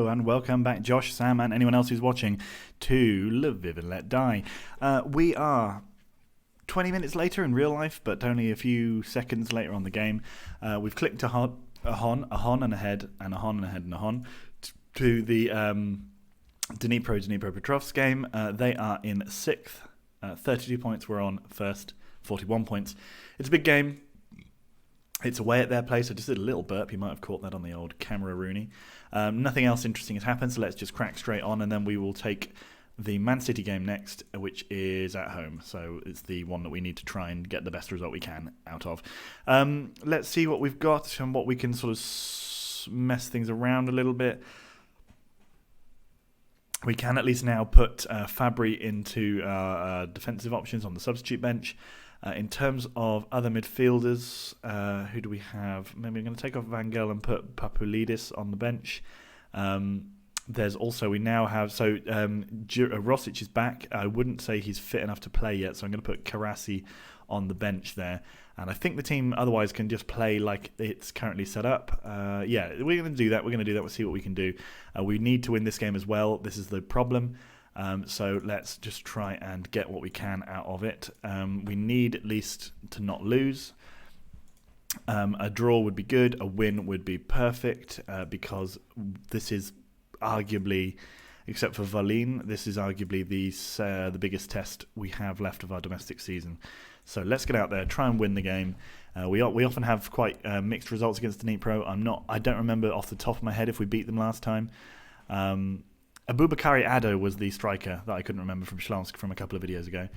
Hello and welcome back, Josh, Sam, and anyone else who's watching to Lviv and Let Die. We are 20 minutes later in real life, but only a few seconds later on the game. We've clicked a hon and a head, and a hon and a head and a hon to the Dnipro-Petrovsk game. They are in 6th, 32 points. We're on first, 41 points. It's a big game. It's away at their place. I just did a little burp. You might have caught that on the old camera, Rooney. Nothing else interesting has happened, so let's just crack straight on, and then we will take the Man City game next, which is at home. So it's the one that we need to try and get the best result we can out of. Let's see what we've got and what we can sort of mess things around a little bit. We can at least now put Fabry into defensive options on the substitute bench. In terms of other midfielders, who do we have? Maybe I'm going to take off Van Gaal and put Papulidis on the bench. There's also, we now have, Rosic is back. I wouldn't say he's fit enough to play yet, so I'm going to put Karasi on the bench there. And I think the team otherwise can just play like it's currently set up. Yeah, we're going to do that. We'll see what we can do. We need to win this game as well. This is the problem. So let's just try and get what we can out of it. We need at least to not lose. A draw would be good. A win would be perfect because this is arguably, except for Volin, this is arguably the biggest test we have left of our domestic season. So let's get out there, try and win the game. We often have quite mixed results against Dnipro. I don't remember off the top of my head if we beat them last time. Abubakari Ado was the striker that I couldn't remember from Shlonsk from a couple of videos ago.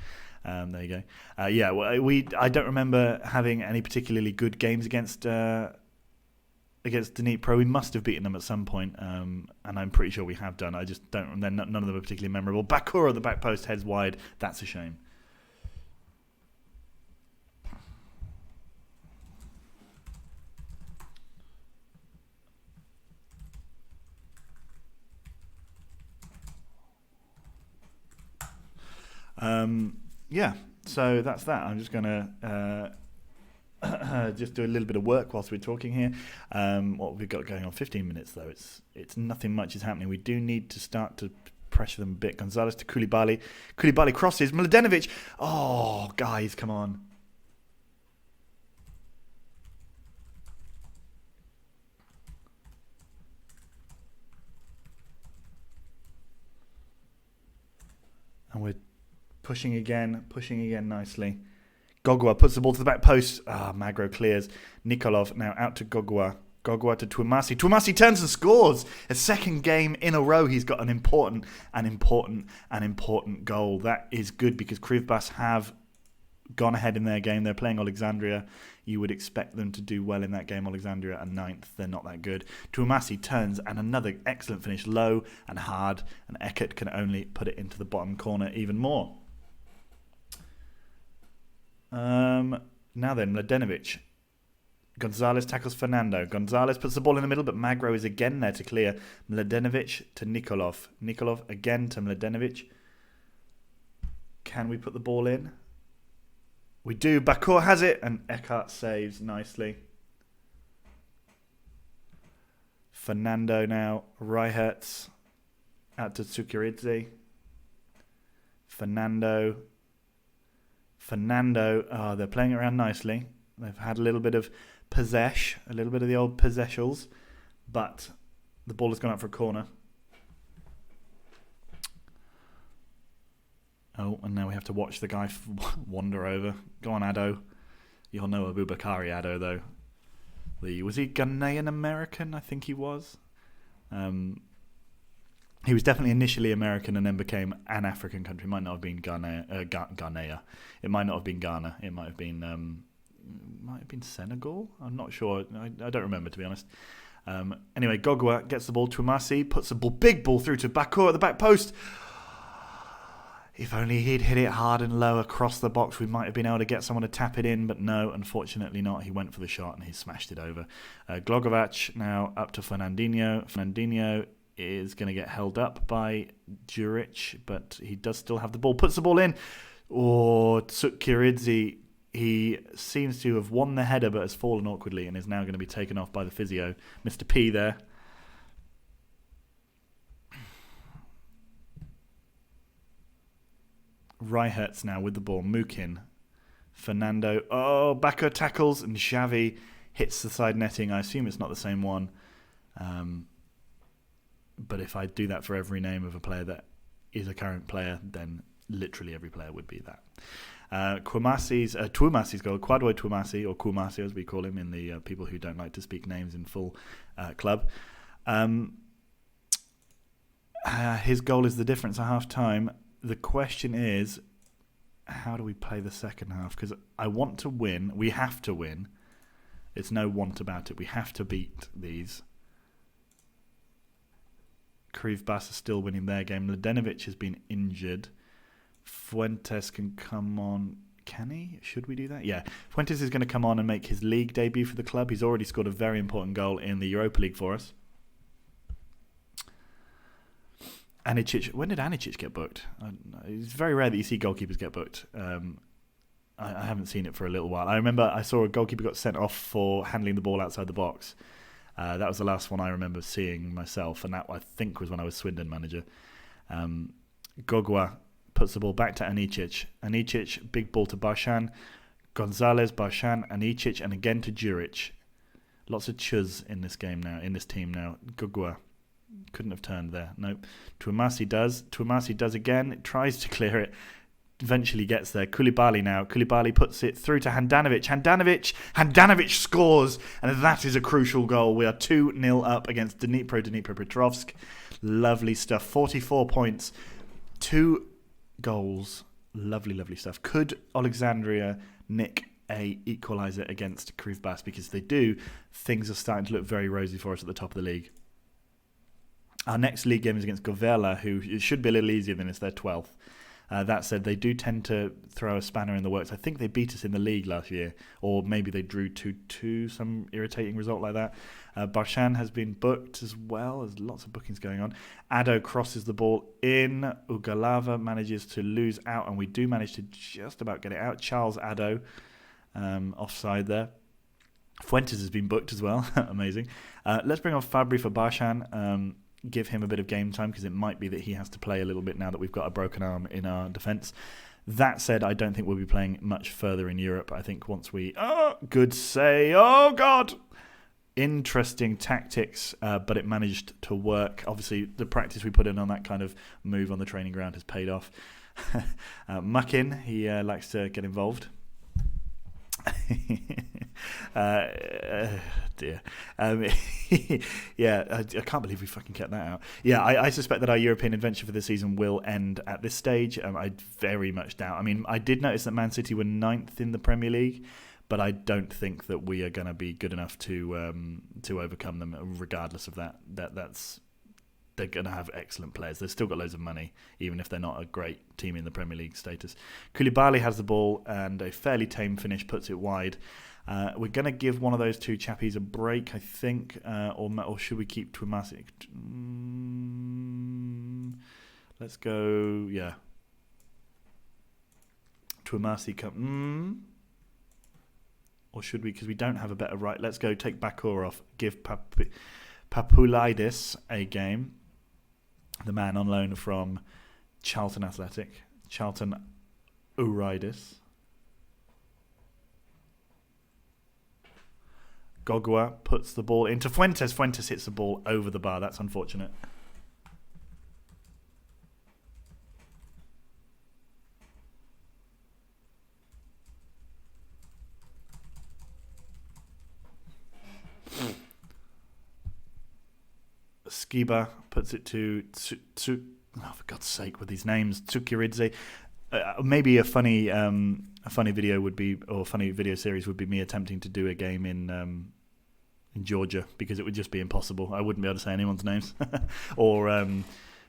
There you go. I don't remember having any particularly good games against Dnipro. We must have beaten them at some point, and I'm pretty sure we have done. I just don't. None of them are particularly memorable. Bakur at the back post, heads wide. That's a shame. Yeah, so that's that. I'm just going to just do a little bit of work whilst we're talking here. What we've got going on, 15 minutes though. It's nothing much is happening. We do need to start to pressure them a bit. Gonzalez to Koulibaly. Koulibaly crosses. Mladenovic. Oh, guys, come on. And we're pushing again nicely. Gogua puts the ball to the back post. Magro clears. Nikolov now out to Gogua. Gogua to Twumasi. Twumasi turns and scores. A second game in a row. He's got an important goal. That is good because Krivbas have gone ahead in their game. They're playing Alexandria. You would expect them to do well in that game. Alexandria are 9th. They're not that good. Twumasi turns and another excellent finish. Low and hard. And Eckert can only put it into the bottom corner even more. Now then, Mladenovic. Gonzalez tackles Fernando. Gonzalez puts the ball in the middle, but Magro is again there to clear. Mladenovic to Nikolov. Nikolov again to Mladenovic. Can we put the ball in? We do. Bakur has it, and Eckhart saves nicely. Fernando now. Reichertz out to Tsukiridze. Fernando. Oh, they're playing it around nicely. They've had a little bit of possession, a little bit of the old possessions, but the ball has gone out for a corner. Oh, and now we have to watch the guy wander over. Go on, Ado. You'll know Abubakari Ado, though. Was he Ghanaian American? I think he was. He was definitely initially American and then became an African country. It might not have been Ghana. It might not have been Ghana. It might have been Senegal. I'm not sure. I don't remember, to be honest. Anyway, Gogua gets the ball to Umasi, puts the big ball through to Bakur at the back post. If only he'd hit it hard and low across the box, we might have been able to get someone to tap it in, but no, unfortunately not. He went for the shot and he smashed it over. Glogovac now up to Fernandinho. Fernandinho is going to get held up by Juric, but he does still have the ball. Puts the ball in. Tsukiridze, he seems to have won the header but has fallen awkwardly and is now going to be taken off by the physio. Mr. P there. Reichertz now with the ball. Mukin. Fernando. Oh, Bacco tackles and Xavi hits the side netting. I assume it's not the same one. But if I do that for every name of a player that is a current player, then literally every player would be that. Twumasi's goal, Kwadwo Twumasi, or Kumasi as we call him in the people who don't like to speak names in full club. His goal is the difference at half time. The question is, how do we play the second half? Because I want to win. We have to win. It's no want about it. We have to beat these. Krivbas are still winning their game. Mladenovic has been injured. Fuentes can come on. Can he? Should we do that? Yeah. Fuentes is going to come on and make his league debut for the club. He's already scored a very important goal in the Europa League for us. Anicic. When did Anicic get booked? It's very rare that you see goalkeepers get booked. I haven't seen it for a little while. I remember I saw a goalkeeper got sent off for handling the ball outside the box. That was the last one I remember seeing myself, and that I think was when I was Swindon manager. Gogwa puts the ball back to Anicic. Anicic, big ball to Barshan. Gonzalez, Barshan, Anicic, and again to Juric. Lots of chuz in this game now, in this team now. Gogwa couldn't have turned there. Nope. Twumasi does. Twumasi does again. Tries to clear it. Eventually gets there. Koulibaly now. Koulibaly puts it through to Handanovic. Handanovic scores, and that is a crucial goal. We are 2-0 up against Dnipropetrovsk. Lovely stuff. 44 points. 2 goals. Lovely, lovely stuff. Could Alexandria nick a equaliser against Krivbas? Because if they do, things are starting to look very rosy for us at the top of the league. Our next league game is against Govela, who it should be a little easier than it's their 12th. That said, they do tend to throw a spanner in the works. I think they beat us in the league last year, or maybe they drew 2-2, some irritating result like that. Barshan has been booked as well. There's lots of bookings going on. Addo crosses the ball in. Ugalava manages to lose out, and we do manage to just about get it out. Charles Addo, offside there. Fuentes has been booked as well. Amazing. Let's bring on Fabri for Barshan. Give him a bit of game time, because it might be that he has to play a little bit now that we've got a broken arm in our defence. That said, I don't think we'll be playing much further in Europe. I think once we... Oh, good say. Oh, God. Interesting tactics, but it managed to work. Obviously, the practice we put in on that kind of move on the training ground has paid off. Muckin, he likes to get involved. Dear. Yeah, I can't believe we fucking kept that out. Yeah, I suspect that our European adventure for the season will end at this stage. I very much doubt. I mean, I did notice that Man City were 9th in the Premier League, but I don't think that we are going to be good enough to overcome them. Regardless of that, they're going to have excellent players. They've still got loads of money, even if they're not a great team in the Premier League status. Koulibaly has the ball, and a fairly tame finish puts it wide. We're going to give one of those two chappies a break, I think, or should we keep Twumasi? Let's go, yeah. Twumasi come. Or should we, because we don't have a better right. Let's go take Bakur off, give Papoulidis a game. The man on loan from Charlton Athletic. Charlton Ouridis. Gogwa puts the ball into Fuentes. Fuentes hits the ball over the bar. That's unfortunate. Skiba puts it to oh, for God's sake with these names, Tsukiridze. Maybe a funny video would be, or funny video series would be me attempting to do a game in Georgia, because it would just be impossible. I wouldn't be able to say anyone's names, or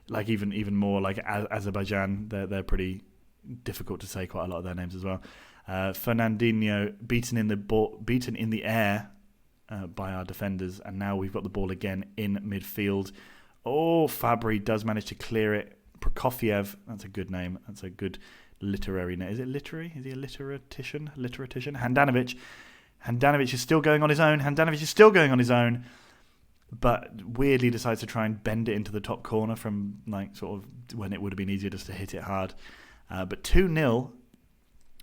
like even more like Azerbaijan. They're pretty difficult to say, quite a lot of their names as well. Fernandinho beaten in the air by our defenders, and now we've got the ball again in midfield. Oh, Fabri does manage to clear it. Prokofiev, that's a good name. That's a good literary name. Is it literary? Is he a literatician? Handanovic is still going on his own. But weirdly decides to try and bend it into the top corner from like sort of when it would have been easier just to hit it hard. But 2-0,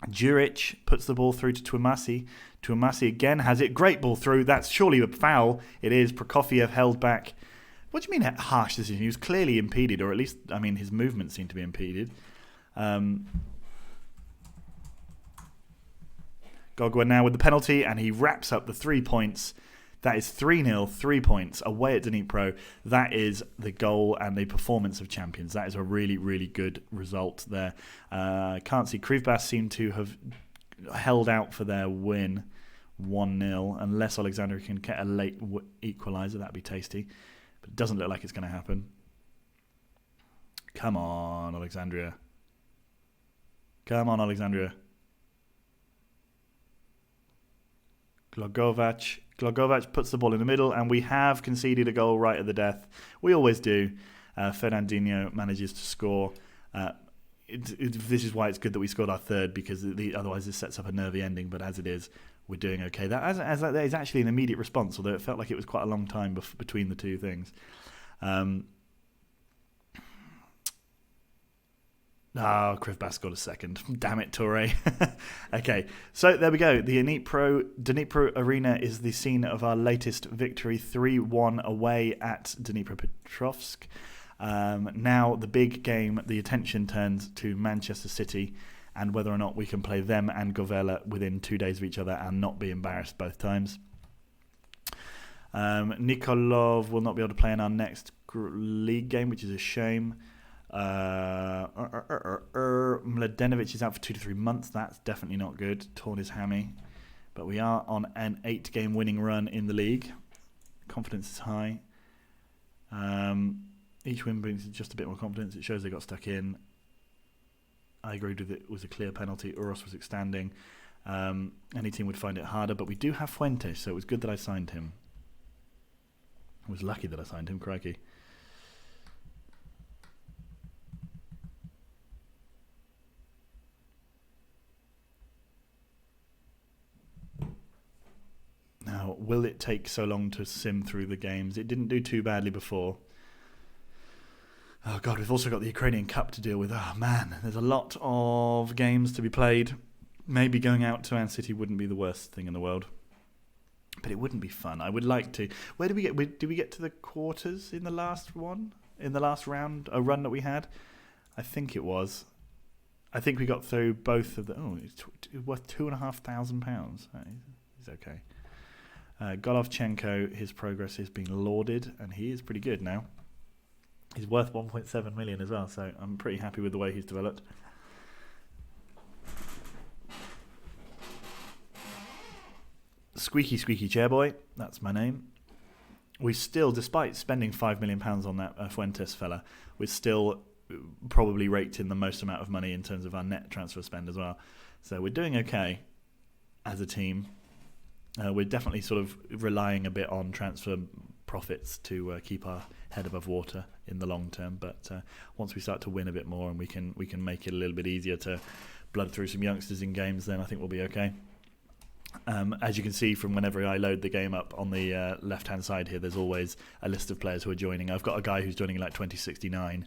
Juric puts the ball through to Twumasi. Twumasi again has it. Great ball through. That's surely a foul. It is. Prokofiev held back. What do you mean harsh decision? He was clearly impeded, or at least, I mean, his movement seemed to be impeded. Gogwa now with the penalty, and he wraps up the 3 points. That is 3-0, 3 points away at Dnipro. That is the goal and the performance of champions. That is a really, really good result there. Can't see. Krivbas seem to have held out for their win 1-0, unless Alexandria can get a late equaliser. That'd be tasty. But it doesn't look like it's going to happen. Come on, Alexandria. Come on, Alexandria. Glogovac puts the ball in the middle, and we have conceded a goal right at the death. We always do. Fernandinho manages to score. This is why it's good that we scored our third, because otherwise this sets up a nervy ending. But as it is, we're doing okay. That is actually an immediate response, although it felt like it was quite a long time between the two things. Krivbas scored a second. Damn it, Toure. Okay, so there we go. The Dnipro Arena is the scene of our latest victory, 3-1 away at Dnipropetrovsk. Now the big game, the attention turns to Manchester City and whether or not we can play them and Govela within 2 days of each other and not be embarrassed both times. Nikolov will not be able to play in our next league game, which is a shame. Mladenovic is out for 2 to 3 months. That's definitely not good. Torn his hammy. But we are on an 8-game winning run in the league. Confidence is high. Each win brings just a bit more confidence. It shows they got stuck in. I agreed with it was a clear penalty. Uros was extending. Any team would find it harder, but we do have Fuentes, so it was good that I signed him. I was lucky that I signed him, crikey. Now, will it take so long to sim through the games? It didn't do too badly before. Oh God, we've also got the Ukrainian Cup to deal with. Oh man, there's a lot of games to be played. Maybe going out to Man City wouldn't be the worst thing in the world. But it wouldn't be fun. I would like to. Where did we get? Did we get to the quarters in the last one? In the last round? A run that we had? I think it was. I think we got through both of the... Oh, it's worth £2,500. He's okay. Golovchenko, his progress is being lauded, and he is pretty good now. He's worth 1.7 million as well, so I'm pretty happy with the way he's developed. Squeaky Chairboy, that's my name. We still, despite spending £5 million on that Fuentes fella, we're still probably raked in the most amount of money in terms of our net transfer spend as well. So we're doing okay as a team. We're definitely sort of relying a bit on transfer profits to keep our head above water in the long term. But once we start to win a bit more and we can make it a little bit easier to blood through some youngsters in games, then I think we'll be okay. As you can see from whenever I load the game up on the left-hand side here, there's always a list of players who are joining. I've got a guy who's joining in like 2069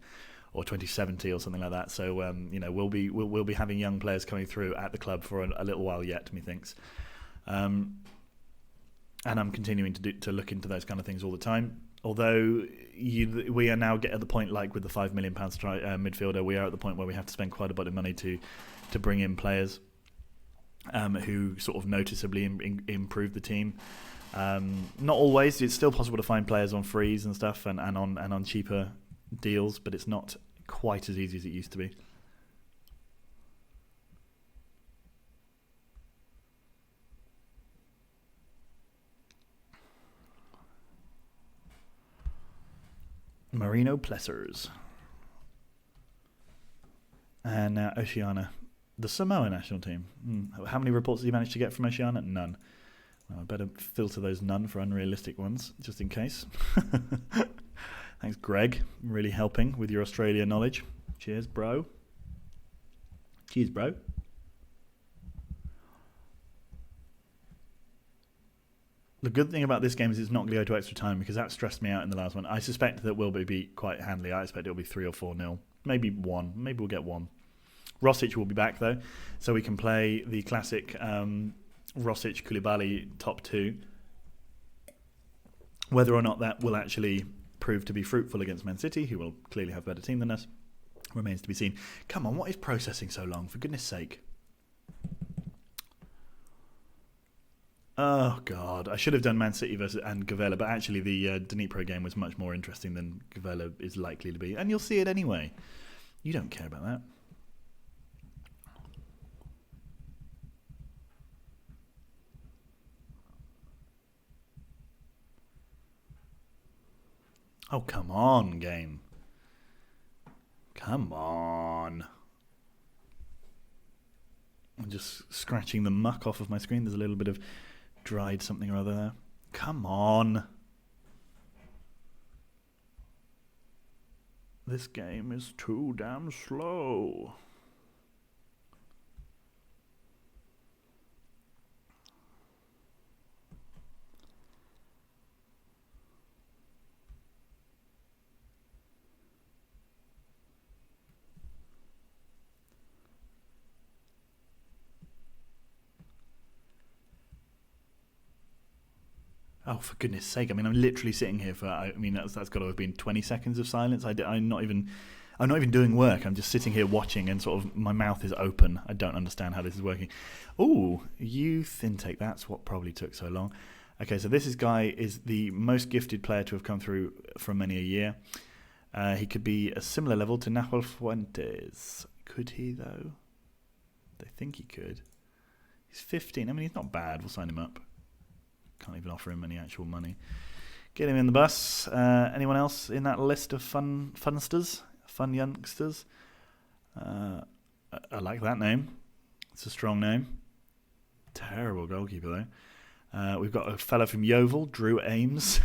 or 2070 or something like that. So we'll be having young players coming through at the club for a little while yet, methinks. And I'm continuing to look into those kind of things all the time. Although we are now at the point, like with the £5 million midfielder, we are at the point where we have to spend quite a bit of money to bring in players who sort of noticeably improve the team. Not always. It's still possible to find players on frees and stuff and on cheaper deals, but it's not quite as easy as it used to be. Marino Plessers. And now Oceania. The Samoa national team. How many reports did you manage to get from Oceania? None. Well, I better filter those none for unrealistic ones, just in case. Thanks, Greg. Really helping with your Australia knowledge. Cheers, bro. Cheers, bro. The good thing about this game is it's not going to go to extra time, because that stressed me out in the last one. I suspect that we'll be beat quite handily. I expect it'll be 3 or 4-0. Maybe 1. Maybe we'll get 1. Rosic will be back though, so we can play the classic Rosic Koulibaly top two. Whether or not that will actually prove to be fruitful against Man City, who will clearly have a better team than us, remains to be seen. Come on, what is processing so long? For goodness sake. Oh, God. I should have done Man City and Gavella, but actually the Dnipro game was much more interesting than Gavella is likely to be. And you'll see it anyway. You don't care about that. Oh, come on, game. Come on. I'm just scratching the muck off of my screen. There's a little bit of dried something or other there. Come on. This game is too damn slow. Oh, for goodness sake. I mean, I'm literally sitting here for, that's got to have been 20 seconds of silence. I'm not even doing work. I'm just sitting here watching and sort of my mouth is open. I don't understand how this is working. Oh, youth intake. That's what probably took so long. Okay, so this guy is the most gifted player to have come through for many a year. He could be a similar level to Nahuel Fuentes. Could he, though? They think he could. He's 15. I mean, he's not bad. We'll sign him up. Can't even offer him any actual money. Get him in the bus. Anyone else in that list of fun youngsters? I like that name. It's a strong name. Terrible goalkeeper though. We've got a fellow from Yeovil, Drew Eames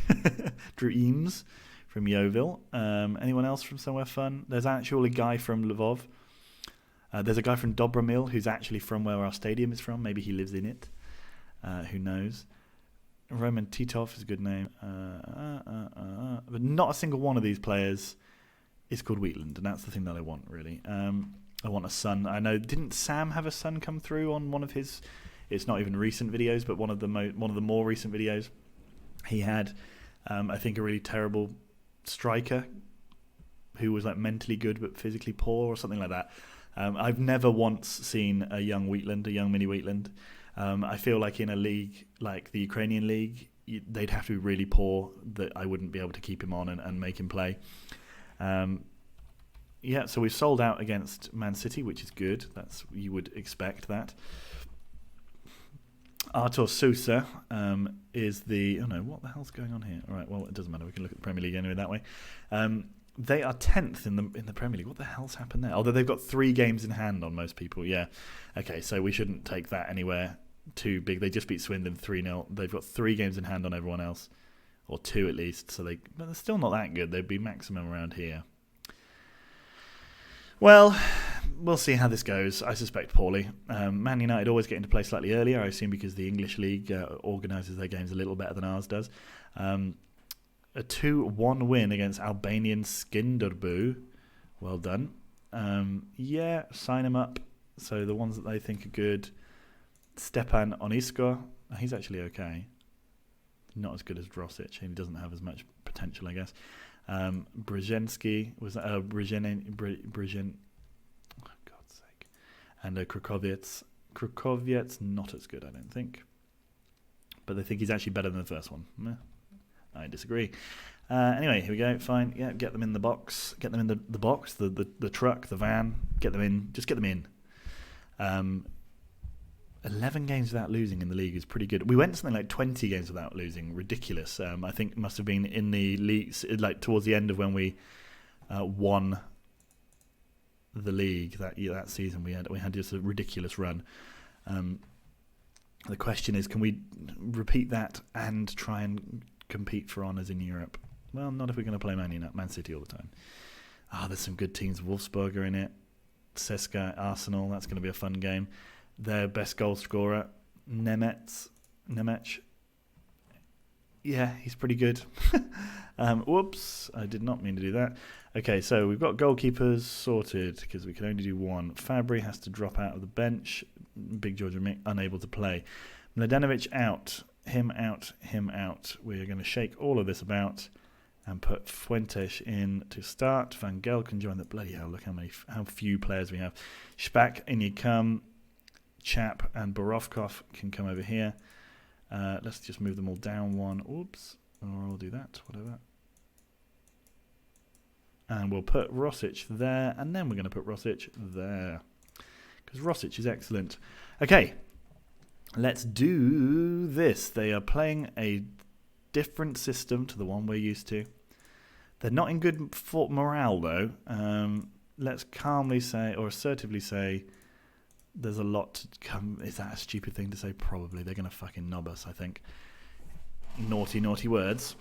from Yeovil. Anyone else from somewhere fun? There's actually a guy from Lviv. There's a guy from Dobromil who's actually from where our stadium is from. Maybe he lives in it. Who knows? Roman Titov is a good name. But not a single one of these players is called Wheatland, and that's the thing that I want, really. I want a son. I know, didn't Sam have a son come through on one of his, it's not even recent videos, but one of the more recent videos? He had, I think, a really terrible striker who was like mentally good but physically poor or something like that. I've never once seen a young mini Wheatland. I feel like in a league like the Ukrainian league, they'd have to be really poor that I wouldn't be able to keep him on and make him play. So we've sold out against Man City, which is good. You would expect that. Artur Sousa is the... Oh no, what the hell's going on here? All right, well, it doesn't matter. We can look at the Premier League anyway that way. They are 10th in the Premier League. What the hell's happened there? Although they've got 3 games in hand on most people. Yeah. Okay, so we shouldn't take that anywhere too big. They just beat Swindon 3-0. They've got 3 games in hand on everyone else, or 2 at least. But they're still not that good. They'd be maximum around here. Well, we'll see how this goes. I suspect poorly. Man United always get into play slightly earlier, I assume because the English league organises their games a little better than ours does. A 2-1 win against Albanian Skinderbu. Well done. Sign him up. So the ones that they think are good. Stepan Onisko. He's actually okay. Not as good as Rosic. He doesn't have as much potential, I guess. Brzezinski was Brzezinski. Oh, God's sake. And Krukowiec. Krukowiec, not as good, I don't think. But they think he's actually better than the first one. I disagree. Anyway, here we go. Fine. Yeah, get them in the box. Get them in the box, the truck, the van. Get them in. Just get them in. 11 games without losing in the league is pretty good. We went something like 20 games without losing. Ridiculous. I think it must have been in the league, like towards the end of when we won the league that season. We had just a ridiculous run. The question is, can we repeat that and try and compete for honours in Europe? Well, not if we're going to play Man City all the time. There's some good teams. Wolfsburg are in it. CSKA, Arsenal. That's going to be a fun game. Their best goal scorer, Nemec. Yeah, he's pretty good. Whoops, I did not mean to do that. Okay, so we've got goalkeepers sorted because we can only do one. Fabry has to drop out of the bench. Big George and Mick unable to play. Mladenovic out. Him out. Him out. We're going to shake all of this about and put Fuentes in to start. Van Gel can join the... Bloody hell, look how few players we have. Spack, in you come. Chap and Borovkov can come over here. Let's just move them all down one. Oops. Or I'll do that. Whatever. And we'll put Rosic there. And then we're going to put Rosic there. Because Rosic is excellent. Okay. Let's do this. They are playing a different system to the one we're used to. They're not in good morale, though. Let's calmly say, or assertively say, there's a lot to come. Is that a stupid thing to say? Probably. They're going to fucking knob us, I think. Naughty, naughty words.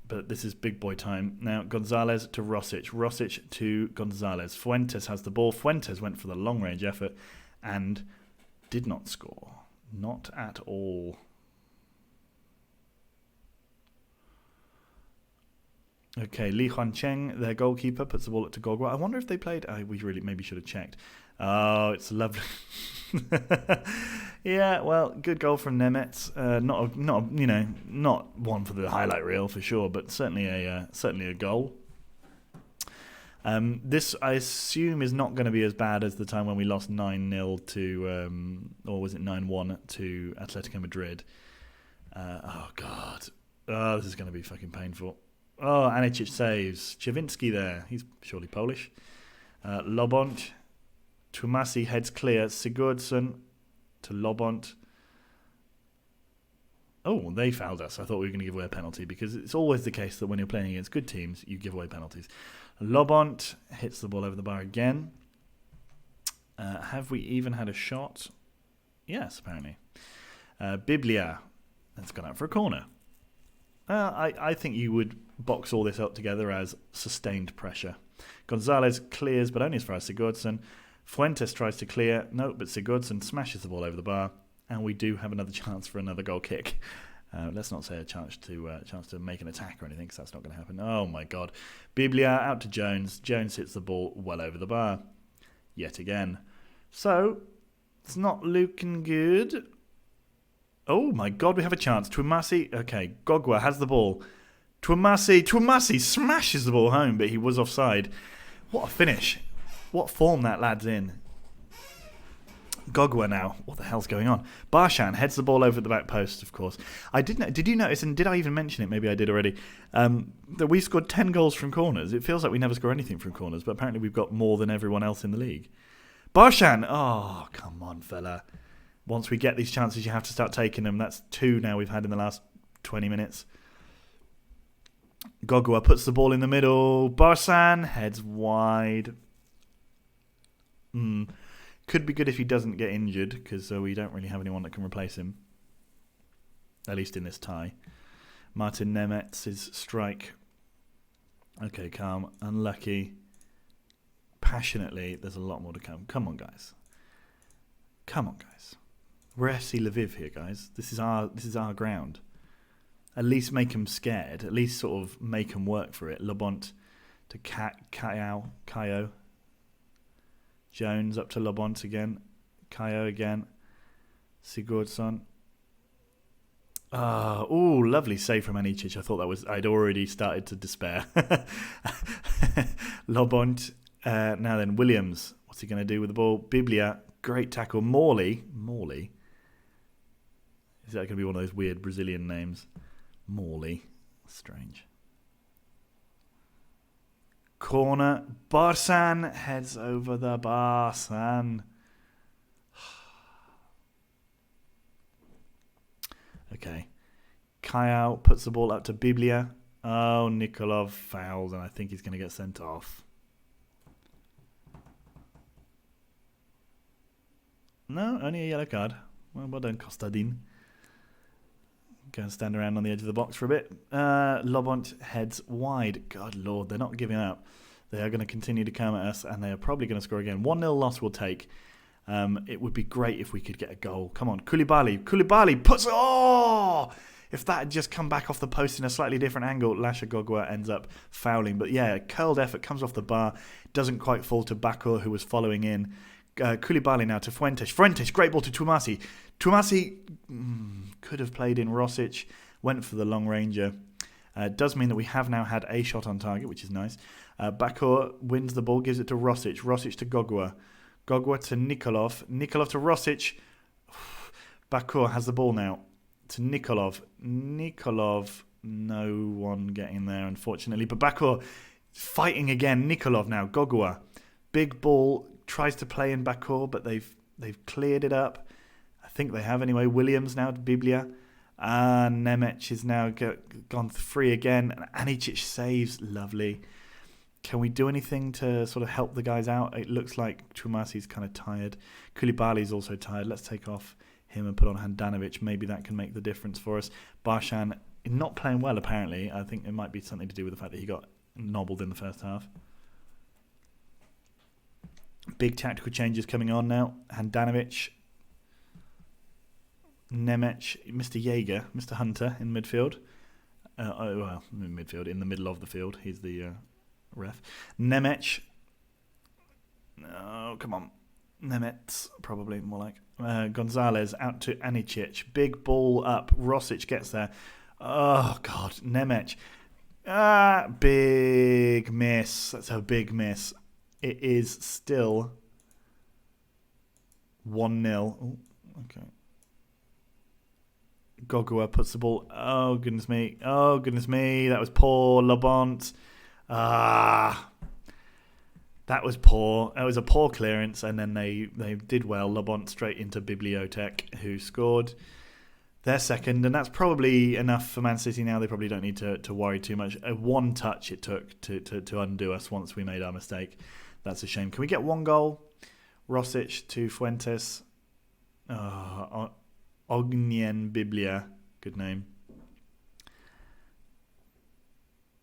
But this is big boy time. Now, Gonzalez to Rosic. Rosic to Gonzalez. Fuentes has the ball. Fuentes went for the long-range effort and did not score. Not at all. Okay, Li Huancheng, their goalkeeper, puts the ball up to Gogwa. I wonder if they played... we really maybe should have checked. Oh, it's lovely. Yeah, well, good goal from Nemetz. Not one for the highlight reel for sure, but certainly a goal. This, I assume, is not going to be as bad as the time when we lost 9-0 to... or was it 9-1 to Atletico Madrid? Oh, God. Oh, this is going to be fucking painful. Oh, Anicic saves. Chewinski there. He's surely Polish. Lobont. Tumasi heads clear. Sigurdsson to Lobont. Oh, they fouled us. I thought we were going to give away a penalty because it's always the case that when you're playing against good teams, you give away penalties. Lobont hits the ball over the bar again. Have we even had a shot? Yes, apparently. Biblia. That's gone out for a corner. I think you would box all this up together as sustained pressure. Gonzalez clears, but only as far as Sigurdsson. Fuentes tries to clear. No, but Sigurdsson smashes the ball over the bar. And we do have another chance for another goal kick. Let's not say a chance to make an attack or anything, because that's not going to happen. Oh, my God. Biblia out to Jones. Jones hits the ball well over the bar. Yet again. So, it's not looking good. Oh, my God, we have a chance. Twumasi. Okay, Gogwa has the ball. Twumasi smashes the ball home, but he was offside. What a finish. What form that lad's in. Gogwa now. What the hell's going on? Barshan heads the ball over the back post, of course. Did you notice, and did I even mention it? Maybe I did already, that we scored 10 goals from corners. It feels like we never score anything from corners, but apparently we've got more than everyone else in the league. Barshan! Oh, come on, fella. Once we get these chances, you have to start taking them. That's 2 now we've had in the last 20 minutes. Gogwa puts the ball in the middle. Barsan heads wide. Could be good if he doesn't get injured, because we don't really have anyone that can replace him. At least in this tie. Martin Nemetz's strike. Okay, calm. Unlucky. Passionately. There's a lot more to come. Come on, guys. Come on, guys. We're FC Lviv here, guys. This is our ground. At least make them scared. At least sort of make them work for it. Lobont to Kayo. Jones up to Lobont again. Kayo again. Sigurdsson. Oh, lovely save from Anicic. I thought I'd already started to despair. Lobont. Now then, Williams. What's he going to do with the ball? Biblia. Great tackle. Morley. Is that going to be one of those weird Brazilian names? Morley. Strange. Corner. Barsan heads over the Barsan. Okay. Kayao puts the ball up to Biblia. Oh, Nikolov fouls, and I think he's going to get sent off. No, only a yellow card. Well done, Kostadin. Go and stand around on the edge of the box for a bit. Lobont heads wide. God Lord, they're not giving up. They are going to continue to come at us, and they are probably going to score again. 1-0 loss we'll take. It would be great if we could get a goal. Come on, Koulibaly puts... Oh! If that had just come back off the post in a slightly different angle, Lasha Gogwa ends up fouling. But yeah, curled effort comes off the bar. Doesn't quite fall to Bakur, who was following in. Koulibaly now to Fuentes. Fuentes, great ball to Twumasi. Twumasi could have played in Rosic. Went for the long ranger. Does mean that we have now had a shot on target, which is nice. Bakur wins the ball, gives it to Rosic. Rosic to Gogwa. Gogwa to Nikolov. Nikolov to Rosic. Bakur has the ball now. To Nikolov. Nikolov, no one getting there, unfortunately. But Bakur fighting again. Nikolov now. Gogwa. Big ball. Tries to play in Bakur, but they've cleared it up. I think they have anyway. Williams now to Biblia. Nemec is now gone free again. Anicic saves. Lovely. Can we do anything to sort of help the guys out? It looks like Twumasi's kind of tired. Koulibaly's also tired. Let's take off him and put on Handanovic. Maybe that can make the difference for us. Barshan not playing well, apparently. I think it might be something to do with the fact that he got nobbled in the first half. Big tactical changes coming on now. Handanovic, Nemec, Mr. Jaeger, Mr. Hunter in midfield. In midfield, in the middle of the field. He's the ref. Nemec. Oh, come on. Nemec, probably more like. Gonzalez out to Anicic. Big ball up. Rosic gets there. Oh, God. Nemec. Big miss. That's a big miss. It is still 1-0. Oh, okay. Gogua puts the ball. Oh, goodness me. Oh, goodness me. That was poor. Labont. That was poor. It was a poor clearance, and then they did well. Labont straight into Bibliotech, who scored their second, and that's probably enough for Man City now. They probably don't need to worry too much. One touch it took to undo us once we made our mistake. That's a shame. Can we get one goal? Rosic to Fuentes. Ognien Biblia. Good name.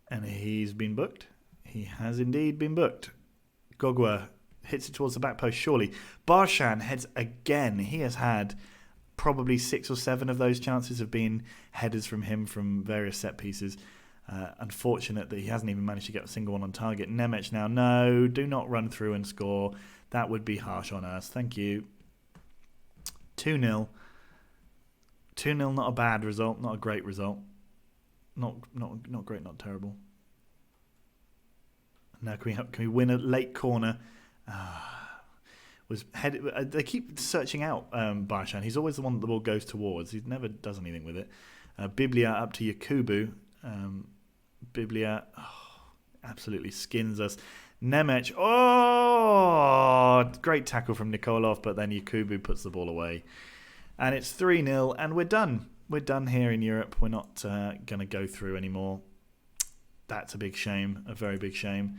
And he's been booked. He has indeed been booked. Gogwa hits it towards the back post, surely. Barshan heads again. He has had probably 6 or 7 of those chances have been headers from him from various set pieces. Unfortunate that he hasn't even managed to get a single one on target. Nemec now, no, do not run through and score. That would be harsh on us. Thank you. 2-0. 2-0, not a bad result, not a great result. Not great, not terrible. Now can we win a late corner? They keep searching out Barshan. He's always the one that the ball goes towards. He never does anything with it. Biblia up to Yakubu. Biblia absolutely skins us. Nemec, great tackle from Nikolov, but then Yakubu puts the ball away. And it's 3-0, and we're done. We're done here in Europe. We're not going to go through anymore. That's a big shame, a very big shame.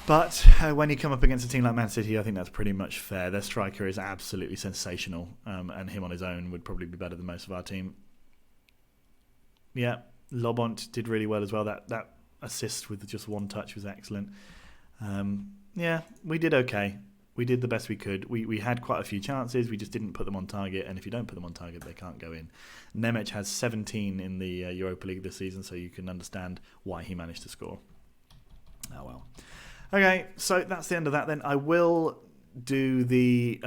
But when you come up against a team like Man City, I think that's pretty much fair. Their striker is absolutely sensational, and him on his own would probably be better than most of our team. Yeah, Lobont did really well as well. That assist with just one touch was excellent. Yeah, we did okay. We did the best we could. We had quite a few chances. We just didn't put them on target, and if you don't put them on target, they can't go in. Nemec has 17 in the Europa League this season, so you can understand why he managed to score. Oh, well. Okay, so that's the end of that then. I will do the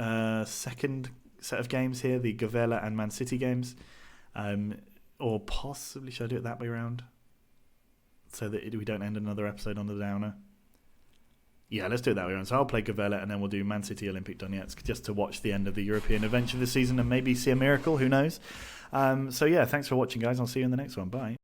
second set of games here, the Gavela and Man City games. Or possibly, should I do it that way around? So that we don't end another episode on the downer. Yeah, let's do it that way around. So I'll play Gavela and then we'll do Man City Olympic Donetsk just to watch the end of the European adventure this season and maybe see a miracle, who knows. So yeah, thanks for watching, guys. I'll see you in the next one. Bye.